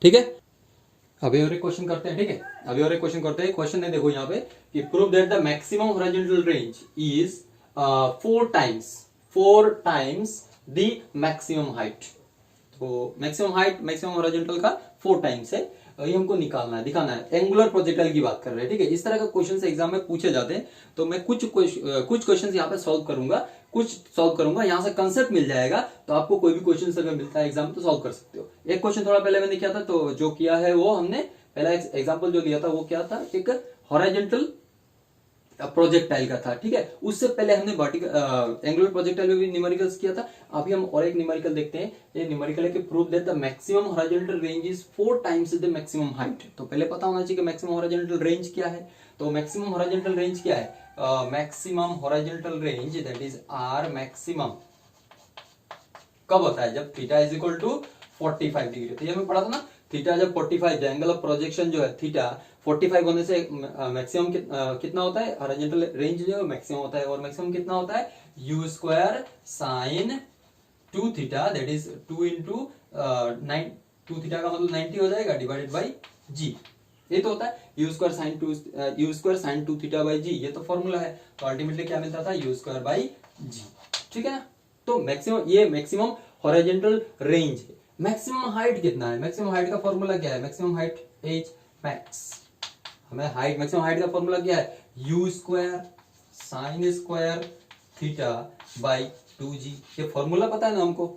Speaker 2: ठीक है, अभी और एक क्वेश्चन करते हैं। ठीक है, अभी और एक क्वेश्चन करते हैं। क्वेश्चन है देखो यहाँ पे कि prove that the maximum horizontal range is 4 times the maximum height. तो मैक्सिमम हाइट मैक्सिमम हॉरिजॉन्टल का 4 टाइम्स है, ये हमको निकालना है, दिखाना है। एंगुलर प्रोजेक्टाइल की बात कर रहे हैं। ठीक है, इस तरह का क्वेश्चन एग्जाम में पूछे जाते हैं, तो मैं कुछ क्वेश्चन यहाँ पे सॉल्व करूंगा, यहाँ से कंसेप्ट मिल जाएगा, तो आपको कोई भी क्वेश्चन अगर मिलता है एग्जाम में तो सॉल्व कर सकते हो। एक क्वेश्चन थोड़ा पहले मैंने किया था, तो जो किया है वो हमने पहला एग्जाम्पल जो लिया था वो क्या था, एक हॉरिजॉन्टल प्रोजेक्टाइल का था। ठीक है, उससे पहले हमने वर्टिकल एंगुलर प्रोजेक्टाइल में भी न्यूमेरिकल्स किया था। अभी हम और एक न्यूमेरिकल देखते हैं। ये न्यूमेरिकल है कि prove that the maximum horizontal range is 4 times the maximum height. तो पहले पता होना चाहिए कि मैक्सिमम हॉरिजॉन्टल रेंज क्या है। तो मैक्सिमम हॉरिजॉन्टल रेंज क्या है, maximum horizontal range that is R maximum कब होता है, जब theta is equal to 45 degree. तो ये हमें पढ़ा था ना, थीटा जब 45, एंगल ऑफ प्रोजेक्शन जो है थीटा 45 होने से मैक्सिमम कितना होता है, हॉरिजॉन्टल रेंज जो है मैक्सिमम होता है। और मैक्सिमम कितना होता है, u square sine 2 theta that is 2 into 2 theta का मतलब 90 हो जाएगा डिवाइडेड बाई g। ये तो होता है u square sine 2 theta by g, ये तो फॉर्मूला है। तो अल्टीमेटली क्या मिलता था, u स्क्वायर बाई g। ठीक है ना, तो मैक्सिमम, ये मैक्सिमम हॉरिजॉन्टल रेंज है। मैक्सिमम हाइट कितना है, मैक्सिमम हाइट का फॉर्मूला क्या है, मैक्सिमम हाइट h मैक्स, हमें हाइट मैक्सिमम हाइट का फॉर्मूला क्या है, u square sine square theta by 2g। ये फॉर्मूला पता है ना हमको,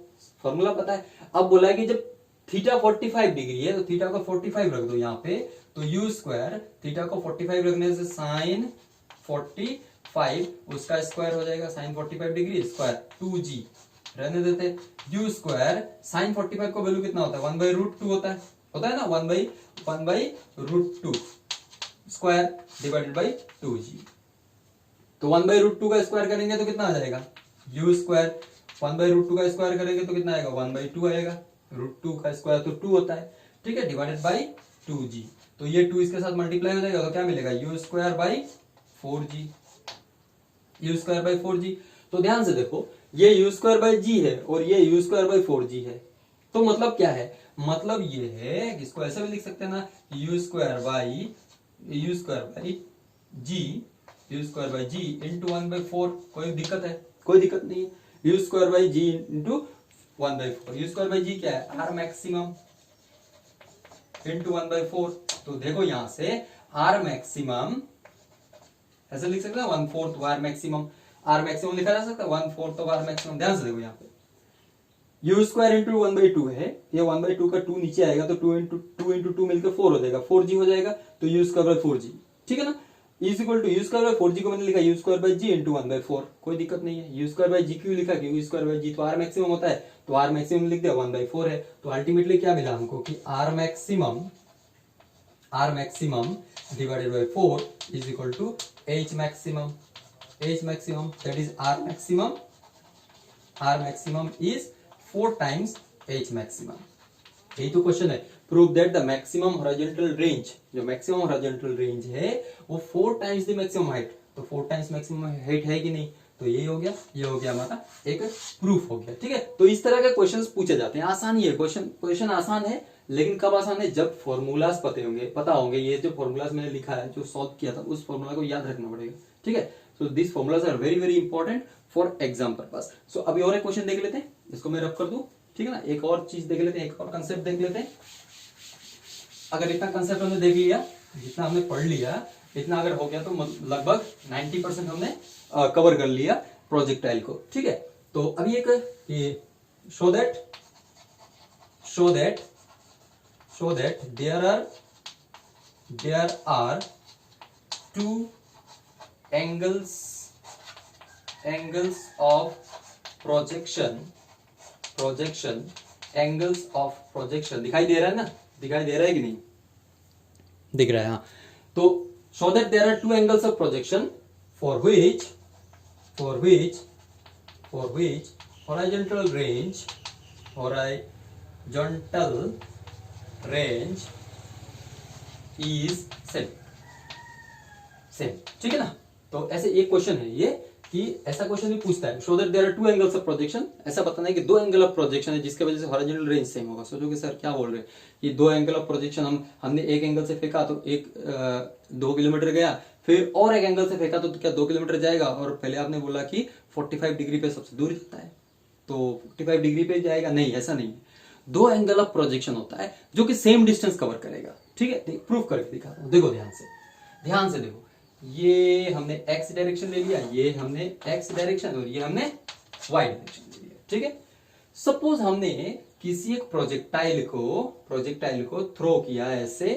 Speaker 2: फॉर्मूला पता है। अब बोला है कि जब थीटा 45 डिग्री है तो थीटा को 45 रख दो यहाँ पे, तो u स्क्वायर थीटा को 45 रखने से साइन 45 उसका स्क्वायर हो जाएगा, साइन 45 डिग्री स्क्वायर 2g रहने देते। u स्क्वायर साइन 45 को वैल्यू कितना होता है, 1/√2 होता है ना, 1/√2 स्क्वायर डिवाइडेड बाई 2g। तो 1/√2 का स्क्वायर करेंगे तो कितना आ जाएगा, u स्क्वायर 1/√2 का स्क्वायर करेंगे तो कितना आएगा, 1/2 आएगा, √2 का स्क्वायर तो 2 होता है। ठीक है, डिवाइडेड बाई 2g। तो ये 2 इसके साथ मल्टीप्लाई हो जाएगा तो क्या मिलेगा, u square by 4g, u square by 4g। तो ध्यान से देखो, ये u स्क्वायर बाई g है और ये u स्क्वायर बाई 4g है। तो मतलब क्या है, मतलब ये है, इसको ऐसे भी लिख सकते हैं ना, u square by g into 1/4। कोई दिक्कत है, कोई दिक्कत नहीं है। u square by g into 1/4, u square by g क्या है, r मैक्सिमम इंटू 1/4। तो देखो यहां से r मैक्सिमम ऐसे लिख सकते हैं, 1/4 r मैक्सिमम, r मैक्सिमम लिखा जा सकता है 1/4 r मैक्सिमम। ध्यान से देखो यहाँ पे u स्क्वायर इंटू 1/2 है, ये 1/2 का 2 नीचे आएगा तो 2 इंटू 2 मिलकर 4 हो जाएगा, 4g हो जाएगा। तो u स्क्वायर बाई 4g, ठीक है ना, is equal to u square by 4g को मैंने लिखा u square by g into 1/4, कोई दिक्कत नहीं है। u स्क्वायर बाई g क्यों लिखा, क्योंकि u स्क्वायर बाई g तो r मैक्सिमम होता है, तो r मैक्सिमम लिख दिया 1/4 है। तो अल्टीमेटली क्या मिला हमको कि r maximum divided by 4 is equal to h maximum that is r maximum is 4 times h maximum. यही तो क्वेश्चन है, prove that the maximum horizontal range, जो मैक्सिमम हॉरिजॉन्टल रेंज है वो 4 टाइम्स द मैक्सिमम हाइट। तो 4 टाइम्स मैक्सिमम हाइट है कि नहीं, तो ये हो गया, ये हो गया हमारा एक प्रूफ हो गया। ठीक है, तो इस तरह के क्वेश्चंस पूछे जाते हैं। आसान ही है क्वेश्चन आसान है, लेकिन कब आसान है, जब फॉर्मूलाज पता होंगे। ये जो फॉर्मूलाज मैंने लिखा है, जो सॉल्व किया था, उस फॉर्मूला को याद रखना पड़ेगा। ठीक है, so this formulas are very very important for exam purpose. So अभी और एक क्वेश्चन देख लेते हैं, इसको मैं रब कर दूं, ठीक है ना। एक और चीज देख लेते हैं, एक और कंसेप्ट देख लेते हैं। अगर इतना कंसेप्ट हमने देख लिया जितना हमने पढ़ लिया इतना अगर हो गया तो लगभग 90% हमने कवर कर लिया प्रोजेक्टाइल को, ठीक है। तो अभी एक ये show that there are two angles of projection angles of projection दिखाई दे रहा है ना, दिखाई दे रहा है कि नहीं, दिख रहा है, हाँ। तो show that there are two angles of projection for which horizontal range is same, ठीक है ना। तो ऐसे एक क्वेश्चन है ये कि ऐसा क्वेश्चन भी पूछता है, show that there are two angles of projection, ऐसा बताना है कि दो एंगल ऑफ प्रोजेक्शन है जिसके वजह से हॉरिजॉन्टल रेंज सेम होगा। सोचो कि सर क्या बोल रहे हैं कि दो एंगल ऑफ प्रोजेक्शन, हमने एक एंगल से फेंका तो एक 2 किलोमीटर गया, फिर और एक एंगल से फेंका तो क्या 2 किलोमीटर जाएगा, और पहले आपने बोला कि 45 डिग्री पे सबसे दूर जाता है तो 45 डिग्री पे जाएगा, नहीं ऐसा नहीं है। दो एंगल ऑफ प्रोजेक्शन होता है जो कि सेम डिस्टेंस कवर करेगा, ठीक है। प्रूफ करके दिखाता हूं, देखो ध्यान से देखो, ये हमने x डायरेक्शन ले लिया, ये हमने x डायरेक्शन और ये हमने y डायरेक्शन ले लिया, ठीक है। सपोज हमने किसी एक प्रोजेक्टाइल को थ्रो किया ऐसे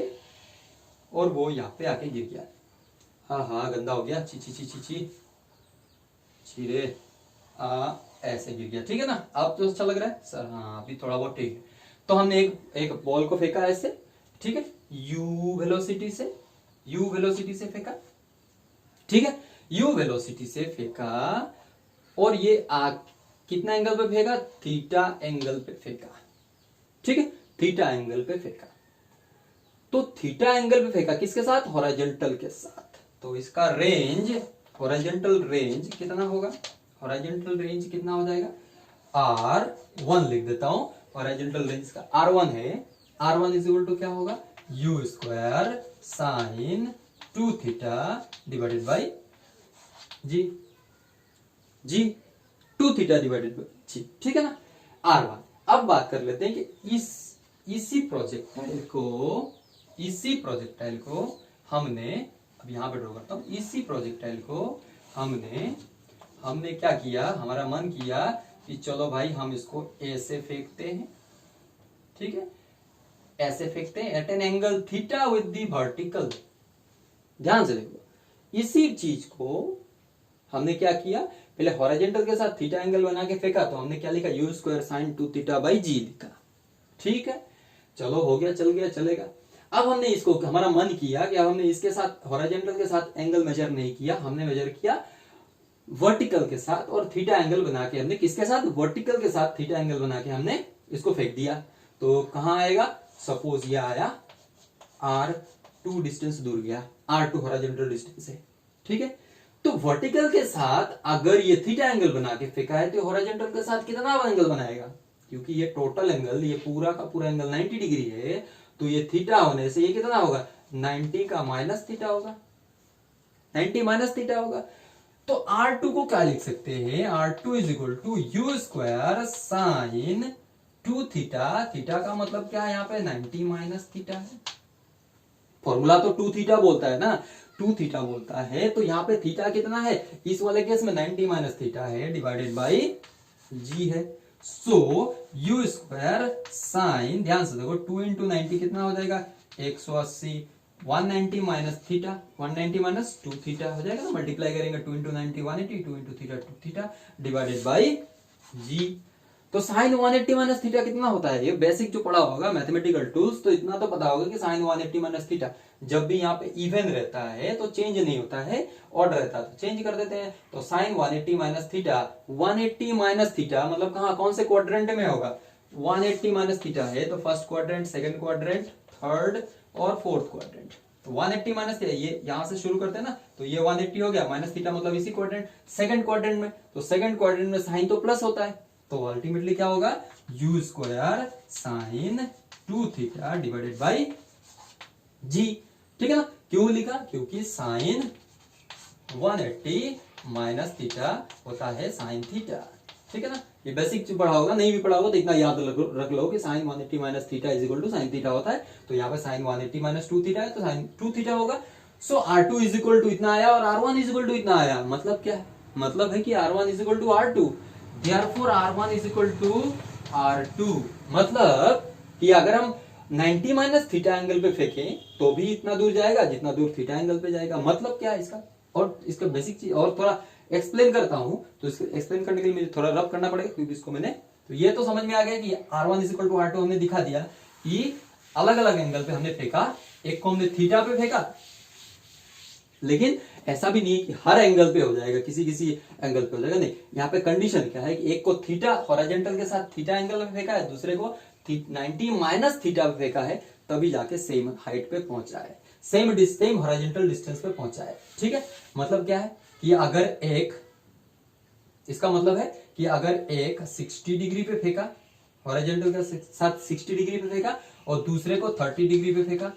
Speaker 2: और वो यहाँ पे आके गिर गया, हाँ गंदा हो गया, ची रे, ऐसे गिर गया, ठीक है ना। अब तो अच्छा लग रहा है सर, हाँ अभी थोड़ा बहुत ठीक है। तो हमने एक बॉल को फेंका ऐसे, ठीक है, u वेलोसिटी से फेंका, ठीक है, u वेलोसिटी से फेंका और ये कितना एंगल पे फेंका, थीटा एंगल पे फेंका, ठीक है, थीटा एंगल पे फेंका। तो थीटा एंगल पे फेंका किसके साथ, हॉरिजॉन्टल के साथ। तो इसका रेंज, हॉरिजॉन्टल रेंज कितना होगा, हॉरिजॉन्टल रेंज कितना हो जाएगा, R1 लिख देता हूं, हॉरिजॉन्टल रेंज का R1 है, R1 इज इक्वल टू क्या होगा, u square sine 2 theta divided by g 2 theta divided by g, ठीक है ना, R1। अब बात कर लेते हैं कि इसी प्रोजेक्टाइल को हमने, अब यहां पे ड्रॉ करता हूं, इसी प्रोजेक्टाइल को हमने क्या किया, हमारा मन किया कि चलो भाई हम इसको ऐसे फेंकते हैं, ठीक है, ऐसे फेंकते हैं at an angle theta with the vertical. ध्यान से देखो, इसी चीज को हमने क्या किया, पहले हॉरिजॉन्टल के साथ थीटा एंगल बना के फेंका तो हमने क्या लिखा, u square sine 2 theta by g लिखा, ठीक है। चलो हो गया, चल गया, चलेगा। अब हमने इसको, हमारा मन किया कि अब हमने इसके साथ हॉरिजॉन्टल के साथ एंगल मेजर नहीं किया, हमने मेजर किया वर्टिकल के साथ, और थीटा एंगल बना के हमने किसके साथ, वर्टिकल के साथ थीटा एंगल बना के हमने इसको फेंक दिया। तो कहां आएगा, सपोज ये आया R2 डिस्टेंस दूर गया, R2 हॉरिजॉन्टल डिस्टेंस है, ठीक है। तो वर्टिकल के साथ अगर ये थीटा एंगल बना के फेंका है तो हॉरिजॉन्टल के साथ कितना एंगल बनाएगा, क्योंकि ये टोटल एंगल, ये पूरा का पूरा एंगल 90 डिग्री है, तो ये थीटा होने से ये कितना होगा, 90 का माइनस थीटा होगा, 90 माइनस थीटा होगा। तो R2 को क्या लिख सकते हैं, R2 is equal to u square sine 2 theta, theta का मतलब क्या है यहाँ पे, 90 माइनस थीटा है, फॉर्मूला तो 2 थीटा बोलता है ना, 2 थीटा बोलता है, तो यहाँ पे थीटा कितना है, इस वाले केस में 90 माइनस थीटा है डिवाइडेड बाई जी है। सो u स्क्वायर साइन, ध्यान से देखो, 2 इंटू 90 कितना हो जाएगा, 180, 190 माइनस थीटा, 190 माइनस 2 थीटा हो जाएगा ना, मल्टीप्लाई करेंगे 2 into 90 180, 2 into theta 2 theta divided by g. तो साइन 180 माइनस थीटा कितना होता है, ये बेसिक जो पढ़ा होगा मैथमेटिकल टूल्स, तो इतना तो पता होगा कि साइन 180 माइनस थीटा जब भी यहाँ पे इवन रहता है तो चेंज नहीं होता है, ऑड रहता है तो चेंज कर देते हैं। तो sine 180 minus theta, 180 minus theta मतलब कहाँ, कौन से क्वाड्रेंट में होगा, 180 माइनस थीटा है तो first quadrant, second quadrant, third और फोर्थ क्वाड्रेंट। तो 180 माइनस थीटा, ये यहां से शुरू करते हैं ना, तो ये 180 हो गया, माइनस थीटा मतलब इसी क्वाड्रेंट, सेकंड क्वाड्रेंट में, तो सेकंड क्वाड्रेंट में साइन तो प्लस होता है, तो अल्टीमेटली क्या होगा, u square sine 2 theta divided by g, ठीक है ना। क्यों लिखा, क्योंकि साइन 180 माइनस थीटा होता है साइन थीटा,
Speaker 1: ठीक है ना, ये बेसिक पढ़ा होगा, नहीं भी पढ़ा होगा तो इतना याद रख लो कि sin 180 minus theta is equal to sin theta होता है। तो यहाँ पे sin 180 माइनस 2 थीटा है तो sin 2 थीटा होगा। सो R2 इज इक्वल टू इतना आया और R1 इज इक्वल टू इतना आया। मतलब क्या है, मतलब है कि R1 is equal to R2, therefore R1 is equal to R2। मतलब कि अगर हम 90 माइनस थीटा एंगल पे फेंकें तो भी इतना दूर जाएगा जितना दूर थीटा एंगल पे जाएगा। मतलब क्या है इसका, और इसका बेसिक चीज और थोड़ा एक्सप्लेन करता हूं। तो इसको एक्सप्लेन करने के लिए मुझे थोड़ा रब करना पड़ेगा क्योंकि इसको मैंने, तो ये तो समझ में आ गया कि R1 is equal to R2 हमने दिखा दिया कि अलग अलग एंगल पे हमने फेंका। एक को हमने थीटा पे फेंका, लेकिन ऐसा भी नहीं कि हर एंगल पे हो जाएगा, किसी किसी एंगल पे हो जाएगा, नहीं। यहाँ पे कंडीशन क्या है कि एक को थीटा हॉरिजॉन्टल के साथ थीटा एंगल पे फेंका है, दूसरे को 90 माइनस थीटा पे फेंका है, तभी जाके सेम हाइट पे पहुंचा है, सेम हॉरिजॉन्टल डिस्टेंस पे पहुंचा है। ठीक है, मतलब क्या है कि अगर एक, इसका मतलब है कि अगर एक 60 डिग्री पे फेंका, हॉरिजॉन्टल के साथ 60 डिग्री पे फेंका और दूसरे को 30 डिग्री पे फेंका।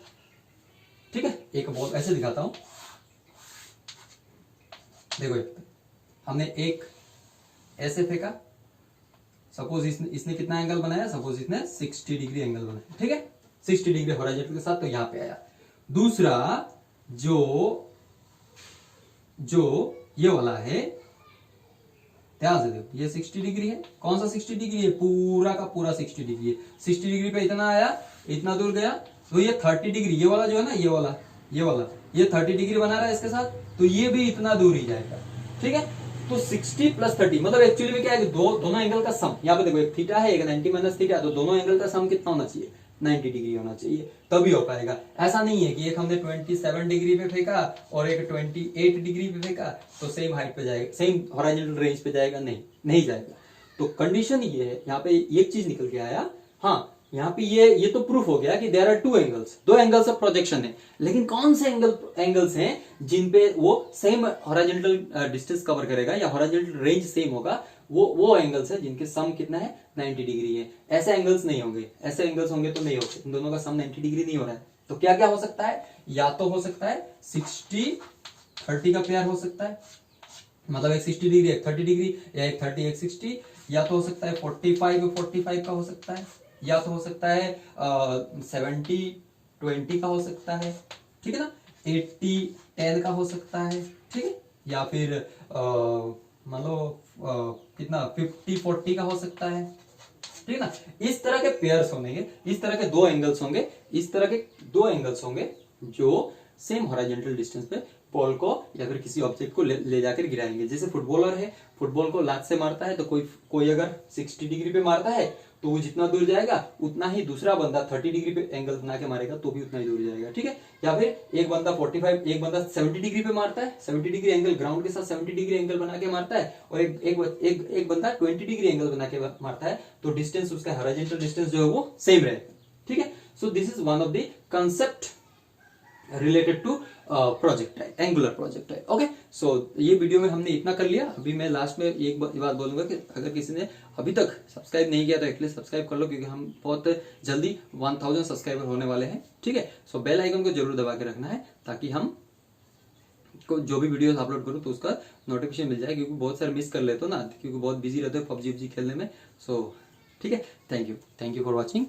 Speaker 1: ठीक है, एक बॉल ऐसे दिखाता हूं, देखो हमने एक ऐसे फेंका, सपोज इसने कितना एंगल बनाया, सपोज इसने 60 डिग्री एंगल बनाया। ठीक है, 60 डिग्री हॉरिजॉन्टल के साथ, तो यहां पे आया। दूसरा जो ये वाला है, ध्यान से देखो, ये 60 डिग्री है। कौन सा 60 डिग्री है, पूरा का पूरा 60 डिग्री है। 60 डिग्री पे इतना आया, इतना दूर गया, तो ये 30 डिग्री, ये वाला जो है ना, ये वाला ये 30 डिग्री बना रहा है इसके साथ, तो ये भी इतना दूर ही जाएगा। ठीक है, तो 60 प्लस 30 मतलब एक्चुअली में क्या है, दोनों एंगल का सम, यहाँ पे देखो एक थीटा है एक 90 माइनस थीटा, तो दोनों एंगल का सम कितना होना चाहिए, 90 डिग्री होना चाहिए, तभी हो पाएगा। ऐसा नहीं है कि एक हमने 27 डिग्री पे फेंका और एक 28 डिग्री पे फेंका तो सेम हाइट पे जाएगा, सेम हॉरिजॉन्टल रेंज पे जाएगा, नहीं जाएगा। तो कंडीशन ये है, यहाँ पे एक चीज निकल के आया। हाँ, यहाँ पे ये तो प्रूफ हो गया कि देयर आर टू एंगल्स, दो एंगल्स ऑफ प्रोजेक्शन है, लेकिन कौन से एंगल्स हैं जिन पे वो सेम हॉरिजॉन्टल डिस्टेंस कवर करेगा या हॉरिजॉन्टल रेंज सेम होगा, वो एंगल्स है जिनके सम कितना है, 90 डिग्री है। ऐसे एंगल्स नहीं होंगे, ऐसे एंगल्स होंगे तो नहीं होते, इन दोनों का सम 90 डिग्री नहीं हो रहा है। तो क्या क्या हो सकता है, या तो हो सकता है 60-30 का पेयर हो सकता है, मतलब एक 60 डिग्री एक 30 डिग्री, या एक 30 एक 60, या तो हो सकता है 45 का हो सकता है, या तो हो सकता है 70-20 का हो सकता है। ठीक है ना, 80-10 का हो सकता है। ठीक है, या फिर मान लो कितना 50-40 का हो सकता है। ठीक है ना, इस तरह के पेयर्स होंगे, इस तरह के दो एंगल्स होंगे, इस तरह के दो एंगल्स होंगे जो सेम हॉरिजॉन्टल डिस्टेंस पे बॉल को या फिर किसी ऑब्जेक्ट को ले जाकर गिराएंगे। जैसे फुटबॉलर है, फुटबॉल को लात से मारता है, तो कोई अगर 60 डिग्री पे मारता है तो वो जितना दूर जाएगा उतना ही दूसरा बंदा 30 डिग्री पे एंगल बना के मारेगा तो भी उतना ही दूर जाएगा। ठीक है, या फिर एक बंदा 45, एक बंदा 70 डिग्री पे मारता है, 70 डिग्री एंगल ग्राउंड के साथ 70 डिग्री एंगल बना के मारता है, और एक बंदा 20 डिग्री एंगल बना के मारता है, तो डिस्टेंस उसका हॉरिजॉन्टल डिस्टेंस जो है वो सेम रहेगा। ठीक है, so this is one of the concept related to projectile, angular projectile. Okay, so ये वीडियो में हमने इतना कर लिया। अभी मैं लास्ट में एक बात बोलूंगा कि अगर किसी ने अभी तक सब्सक्राइब नहीं किया तो एटलीस्ट सब्सक्राइब कर लो, क्योंकि हम बहुत जल्दी 1000 सब्सक्राइबर होने वाले हैं। ठीक है, सो बेल आइकन को जरूर दबा के रखना है ताकि हम को जो भी वीडियोस अपलोड करूं तो उसका नोटिफिकेशन मिल जाए, क्योंकि बहुत सारे मिस कर लेते हो ना, क्योंकि बहुत बिजी रहते हो पबजी खेलने में। सो ठीक है, थैंक यू फॉर वॉचिंग।